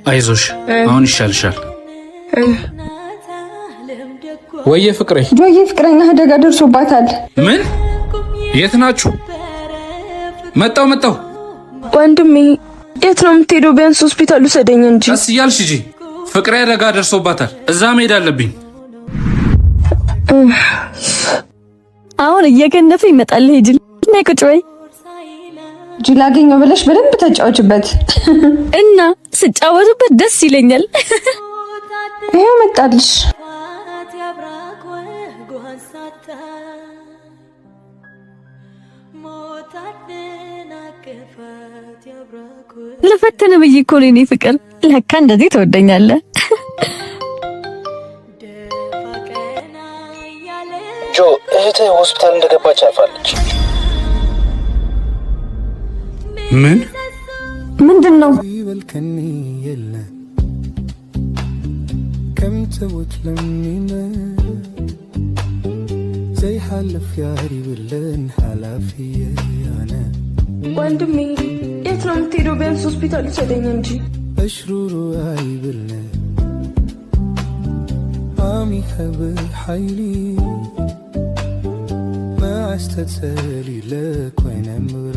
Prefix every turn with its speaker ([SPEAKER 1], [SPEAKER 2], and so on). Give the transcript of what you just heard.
[SPEAKER 1] አይዞሽ አሁን ይሻልሻል። ወየ ፍቅሬ
[SPEAKER 2] ጆዬ ፍቅረኛ አደጋ ደርሶባታል።
[SPEAKER 1] ምን? የት ናችሁ? መጣው
[SPEAKER 3] ወንድሜ የት ነው የምትሄደው? ቢያንስ ሆስፒታል ውሰደኝ እንጂ።
[SPEAKER 1] ቀስ እያልሽ ሂጂ። ፍቅሬ አደጋ ደርሶባታል። እዛ መሄድ አለብኝ።
[SPEAKER 4] አሁን እየገነፈ ይመጣል። ሂጂ ነይ ቁጭ በይ።
[SPEAKER 2] ጅል አገኘው ብለሽ በደንብ ተጫወችበት
[SPEAKER 4] እና ስጫወቱበት ደስ ይለኛል።
[SPEAKER 2] ይሄ መጣልሽ።
[SPEAKER 4] ለፈተነ ብዬ እኮ ነው የኔ ፍቅር። ለካ እንደዚህ ትወደኛለህ።
[SPEAKER 5] ጆ እህትህ ሆስፒታል እንደገባች አልፋለች።
[SPEAKER 1] ምን?
[SPEAKER 2] ምንድነው?
[SPEAKER 6] ይበልከኒ የለ ከም ተውት ለሚነ ዘይ ሐለፍ ያሪ ብለን ሐላፊየ ያነ
[SPEAKER 3] ወንድሜ የት ነው የምትሄደው? ቢያንስ ሆስፒታል ውሰደኝ እንጂ።
[SPEAKER 6] እሽሩሩ አይብልነ አሚ ኸብ ሐይሊ ማስተሰሊ ለኮይነ ምራ